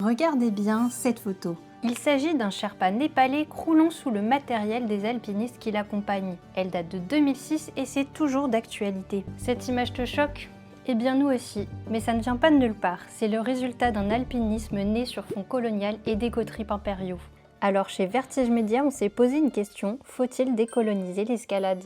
Regardez bien cette photo. Il s'agit d'un Sherpa népalais croulant sous le matériel des alpinistes qui l'accompagnent. Elle date de 2006 et c'est toujours d'actualité. Cette image te choque ? Eh bien nous aussi, mais ça ne vient pas de nulle part, c'est le résultat d'un alpinisme né sur fond colonial et d'éco-trip impériaux. Alors chez Vertige Media, on s'est posé une question, faut-il décoloniser l'escalade ?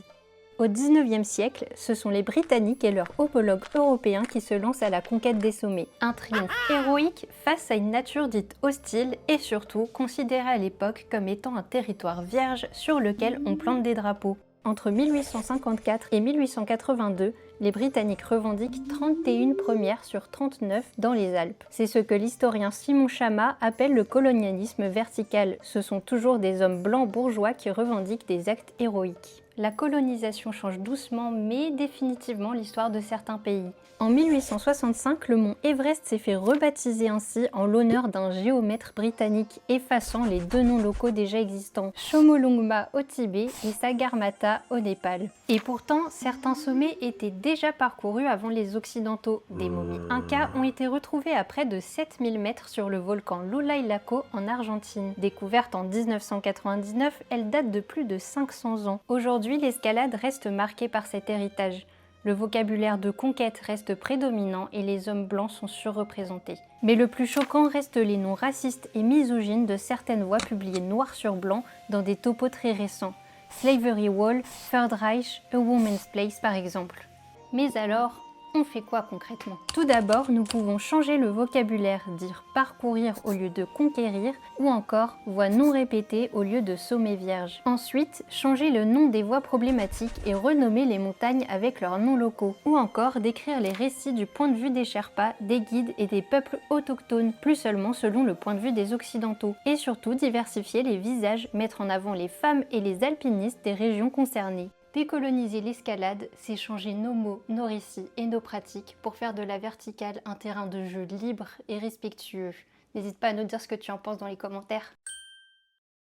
Au XIXe siècle, ce sont les Britanniques et leurs homologues européens qui se lancent à la conquête des sommets. Un triomphe héroïque face à une nature dite hostile et surtout considérée à l'époque comme étant un territoire vierge sur lequel on plante des drapeaux. Entre 1854 et 1882, les Britanniques revendiquent 31 premières sur 39 dans les Alpes. C'est ce que l'historien Simon Schama appelle le colonialisme vertical. Ce sont toujours des hommes blancs bourgeois qui revendiquent des actes héroïques. La colonisation change doucement mais définitivement l'histoire de certains pays. En 1865, le mont Everest s'est fait rebaptiser ainsi en l'honneur d'un géomètre britannique, effaçant les deux noms locaux déjà existants, Chomolungma au Tibet et Sagarmatha au Népal. Et pourtant, certains sommets étaient déjà parcourus avant les Occidentaux. Des momies incas ont été retrouvées à près de 7000 mètres sur le volcan Lulaïlaco en Argentine. Découverte en 1999, elle date de plus de 500 ans. Aujourd'hui, l'escalade reste marquée par cet héritage. Le vocabulaire de conquête reste prédominant et les hommes blancs sont surreprésentés. Mais le plus choquant reste les noms racistes et misogynes de certaines voix publiées noir sur blanc dans des topos très récents. Slavery Wall, Third Reich, A Woman's Place par exemple. Mais alors, on fait quoi concrètement ? Tout d'abord, nous pouvons changer le vocabulaire, dire parcourir au lieu de conquérir, ou encore voie non répétée au lieu de sommet vierge. Ensuite, changer le nom des voies problématiques et renommer les montagnes avec leurs noms locaux. Ou encore décrire les récits du point de vue des Sherpas, des guides et des peuples autochtones, plus seulement selon le point de vue des Occidentaux. Et surtout diversifier les visages, mettre en avant les femmes et les alpinistes des régions concernées. Décoloniser l'escalade, c'est changer nos mots, nos récits et nos pratiques pour faire de la verticale un terrain de jeu libre et respectueux. N'hésite pas à nous dire ce que tu en penses dans les commentaires.